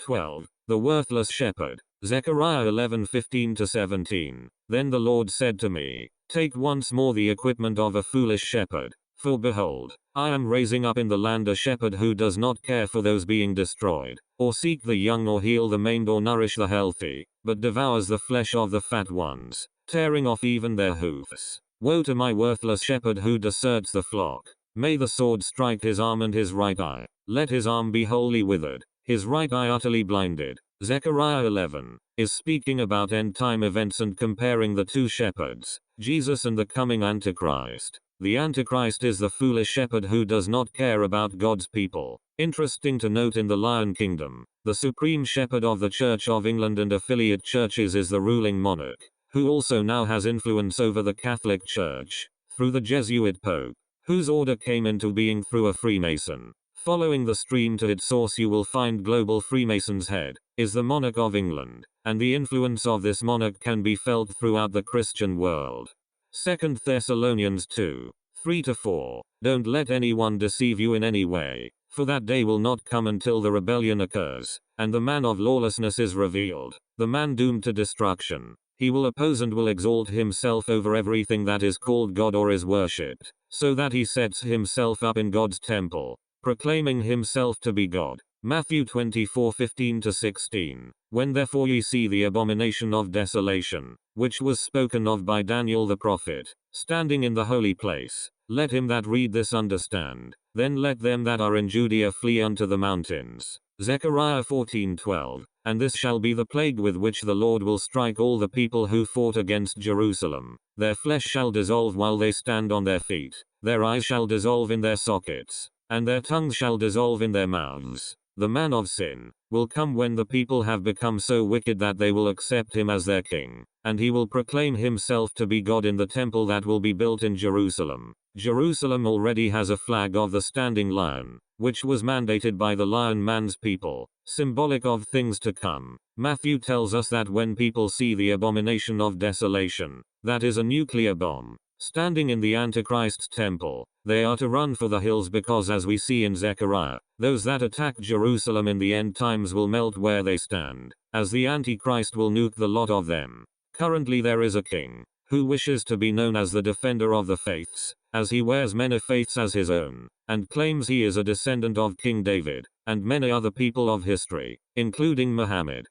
12. The worthless shepherd. Zechariah 11:15-17. Then the Lord said to me, take once more the equipment of a foolish shepherd. For behold, I am raising up in the land a shepherd who does not care for those being destroyed, or seek the young or heal the maimed or nourish the healthy, but devours the flesh of the fat ones, tearing off even their hoofs. Woe to my worthless shepherd who deserts the flock. May the sword strike his arm and his right eye. Let his arm be wholly withered, his right eye utterly blinded. Zechariah 11 is speaking about end-time events and comparing the two shepherds, Jesus and the coming Antichrist. The Antichrist is the foolish shepherd who does not care about God's people. Interesting to note, in the Lion Kingdom, the supreme shepherd of the Church of England and affiliate churches is the ruling monarch, who also now has influence over the Catholic Church, through the Jesuit Pope, whose order came into being through a Freemason. Following the stream to its source you will find global Freemasons' head is the monarch of England, and the influence of this monarch can be felt throughout the Christian world. 2 Thessalonians 2:3-4. Don't let anyone deceive you in any way, for that day will not come until the rebellion occurs, and the man of lawlessness is revealed, the man doomed to destruction. He will oppose and will exalt himself over everything that is called God or is worshipped, so that he sets himself up in God's temple, proclaiming himself to be God. Matthew 24:15-16. When therefore ye see the abomination of desolation, which was spoken of by Daniel the prophet, standing in the holy place, let him that read this understand. Then let them that are in Judea flee unto the mountains. Zechariah 14:12. And this shall be the plague with which the Lord will strike all the people who fought against Jerusalem. Their flesh shall dissolve while they stand on their feet, their eyes shall dissolve in their sockets, and their tongues shall dissolve in their mouths. The man of sin will come when the people have become so wicked that they will accept him as their king, and he will proclaim himself to be God in the temple that will be built in Jerusalem. Jerusalem already has a flag of the standing lion, which was mandated by the Lion Man's people, symbolic of things to come. Matthew tells us that when people see the abomination of desolation, that is a nuclear bomb, standing in the Antichrist's temple, they are to run for the hills, because as we see in Zechariah, those that attack Jerusalem in the end times will melt where they stand, as the Antichrist will nuke the lot of them. Currently there is a king, who wishes to be known as the defender of the faiths, as he wears many faiths as his own, and claims he is a descendant of King David, and many other people of history, including Muhammad.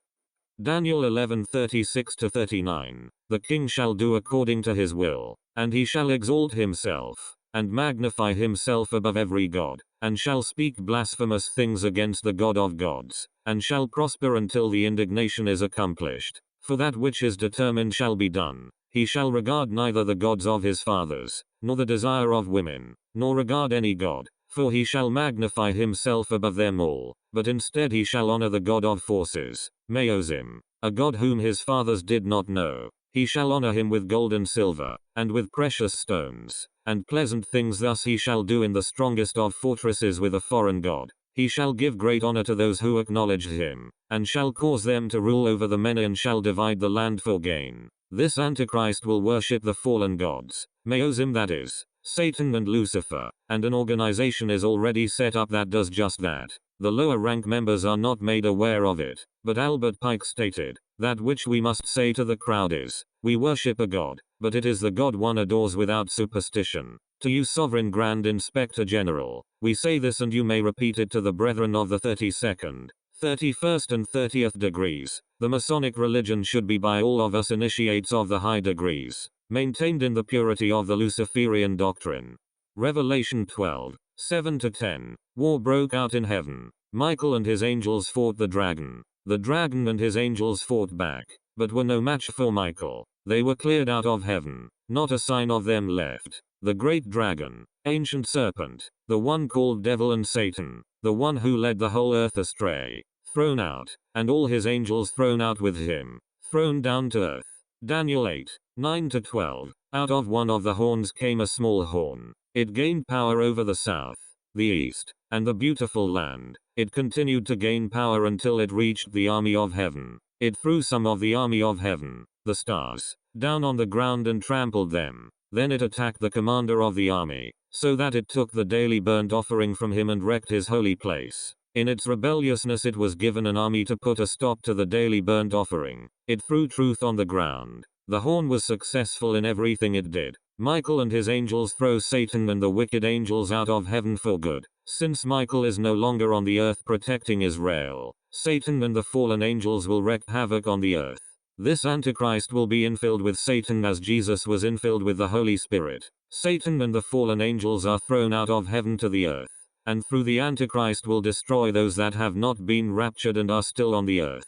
Daniel 11:36-39. The king shall do according to his will, and he shall exalt himself, and magnify himself above every god, and shall speak blasphemous things against the God of gods, and shall prosper until the indignation is accomplished. For that which is determined shall be done. He shall regard neither the gods of his fathers, nor the desire of women, nor regard any god, for he shall magnify himself above them all, but instead he shall honor the God of forces, Meozim, a god whom his fathers did not know. He shall honor him with gold and silver, and with precious stones, and pleasant things. Thus he shall do in the strongest of fortresses with a foreign god. He shall give great honor to those who acknowledge him, and shall cause them to rule over the many, and shall divide the land for gain. This Antichrist will worship the fallen gods, Meozim, that is, Satan and Lucifer, and an organization is already set up that does just that. The lower rank members are not made aware of it, but Albert Pike stated, that which we must say to the crowd is, we worship a God, but it is the God one adores without superstition. To you, Sovereign Grand Inspector General, we say this, and you may repeat it to the brethren of the 32nd, 31st and 30th degrees. The Masonic religion should be by all of us initiates of the high degrees, maintained in the purity of the Luciferian doctrine. Revelation 12:7-10. War broke out in heaven. Michael and his angels fought the dragon. The dragon and his angels fought back, but were no match for Michael. They were cleared out of heaven, not a sign of them left. The great dragon, ancient serpent, the one called devil and Satan, the one who led the whole earth astray, thrown out, and all his angels thrown out with him, thrown down to earth. Daniel 8:9-12. Out of one of the horns came a small horn. It gained power over the south, the east, and the beautiful land. It continued to gain power until it reached the army of heaven. It threw some of the army of heaven, the stars, down on the ground and trampled them. Then it attacked the commander of the army, so that it took the daily burnt offering from him and wrecked his holy place. In its rebelliousness it was given an army to put a stop to the daily burnt offering. It threw truth on the ground. The horn was successful in everything it did. Michael and his angels throw Satan and the wicked angels out of heaven for good. Since Michael is no longer on the earth protecting Israel, Satan and the fallen angels will wreak havoc on the earth. This Antichrist will be infilled with Satan as Jesus was infilled with the Holy Spirit. Satan and the fallen angels are thrown out of heaven to the earth, and through the Antichrist will destroy those that have not been raptured and are still on the earth.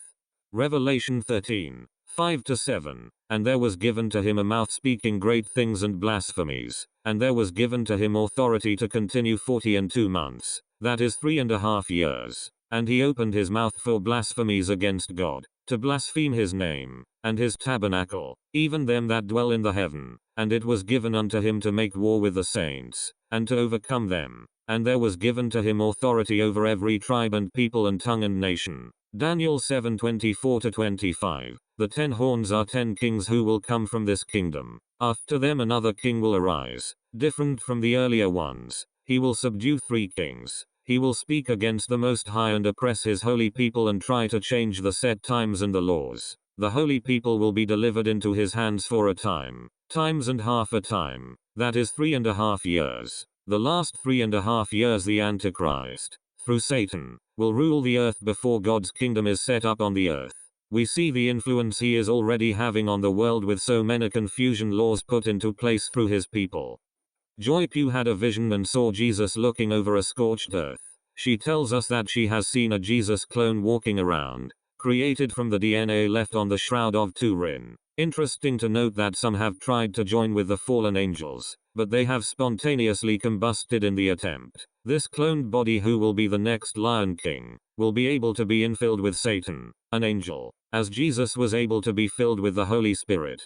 Revelation 13, 5-7. And there was given to him a mouth speaking great things and blasphemies, and there was given to him authority to continue 42 months, that is 3.5 years. And he opened his mouth for blasphemies against God, to blaspheme his name, and his tabernacle, even them that dwell in the heaven. And it was given unto him to make war with the saints, and to overcome them. And there was given to him authority over every tribe and people and tongue and nation. Daniel 7:24-25. The 10 horns are 10 kings who will come from this kingdom. After them another king will arise, different from the earlier ones. He will subdue 3 kings. He will speak against the Most High and oppress his holy people and try to change the set times and the laws. The holy people will be delivered into his hands for a time, times and half a time, that is 3.5 years. The last 3.5 years the Antichrist, through Satan, will rule the earth before God's kingdom is set up on the earth. We see the influence he is already having on the world with so many confusion laws put into place through his people. Joy Pugh had a vision and saw Jesus looking over a scorched earth. She tells us that she has seen a Jesus clone walking around, created from the DNA left on the Shroud of Turin. Interesting to note that some have tried to join with the fallen angels, but they have spontaneously combusted in the attempt. This cloned body, who will be the next Lion King, will be able to be infilled with Satan, an angel, as Jesus was able to be filled with the Holy Spirit.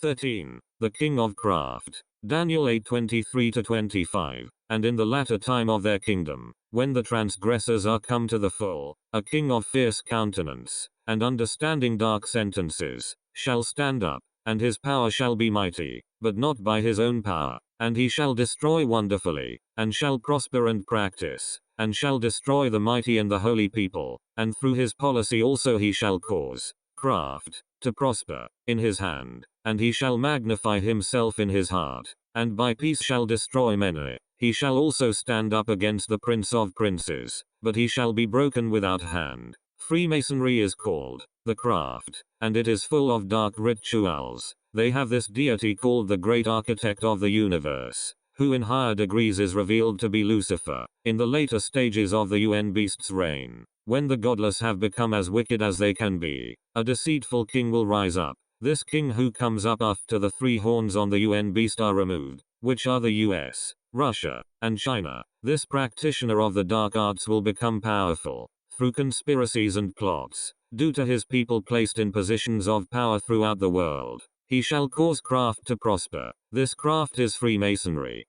13. The King of Craft. Daniel 8:23-25. And in the latter time of their kingdom, when the transgressors are come to the full, a king of fierce countenance, and understanding dark sentences, shall stand up, and his power shall be mighty, but not by his own power, and he shall destroy wonderfully, and shall prosper and practice, and shall destroy the mighty and the holy people, and through his policy also he shall cause craft to prosper in his hand, and he shall magnify himself in his heart, and by peace shall destroy many. He shall also stand up against the prince of princes, but he shall be broken without hand. Freemasonry is called the craft, and it is full of dark rituals. They have this deity called the great architect of the universe, who in higher degrees is revealed to be Lucifer. In the later stages of the UN beast's reign, when the godless have become as wicked as they can be, a deceitful king will rise up. This king who comes up after the 3 horns on the UN beast are removed, which are the US, Russia, and China. This practitioner of the dark arts will become powerful, through conspiracies and plots, due to his people placed in positions of power throughout the world. He shall cause craft to prosper. This craft is Freemasonry.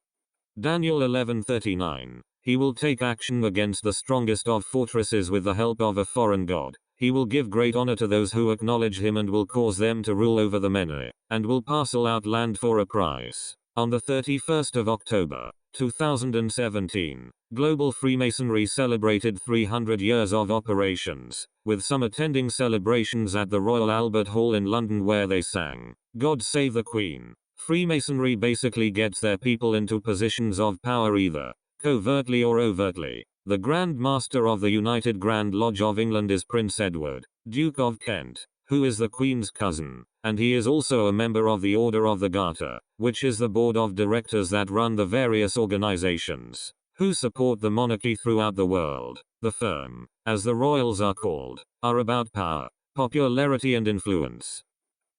Daniel 11:39. He will take action against the strongest of fortresses with the help of a foreign god. He will give great honor to those who acknowledge him and will cause them to rule over the many, and will parcel out land for a price. On the 31st of October, 2017, Global Freemasonry celebrated 300 years of operations, with some attending celebrations at the Royal Albert Hall in London where they sang, "God Save the Queen." Freemasonry basically gets their people into positions of power either covertly or overtly. The Grand Master of the United Grand Lodge of England is Prince Edward, Duke of Kent, who is the Queen's cousin, and he is also a member of the Order of the Garter, which is the board of directors that run the various organizations who support the monarchy throughout the world. The firm, as the royals are called, are about power, popularity and influence.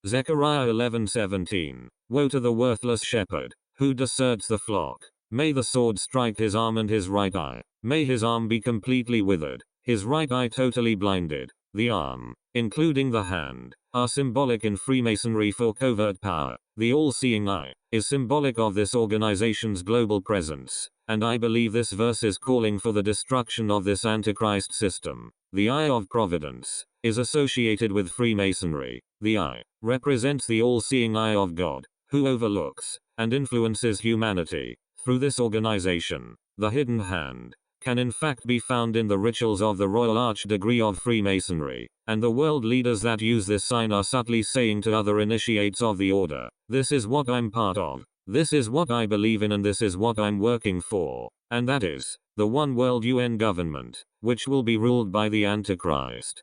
Zechariah 11:17. Woe to the worthless shepherd, who deserts the flock. May the sword strike his arm and his right eye. May his arm be completely withered, his right eye totally blinded. The arm, including the hand, are symbolic in Freemasonry for covert power. The all-seeing eye is symbolic of this organization's global presence, and I believe this verse is calling for the destruction of this Antichrist system. The Eye of Providence is associated with Freemasonry. The eye represents the all-seeing eye of God, who overlooks and influences humanity. Through this organization, the hidden hand can in fact be found in the rituals of the Royal Arch degree of Freemasonry, and the world leaders that use this sign are subtly saying to other initiates of the order, this is what I'm part of, this is what I believe in, and this is what I'm working for, and that is the one world UN government, which will be ruled by the Antichrist.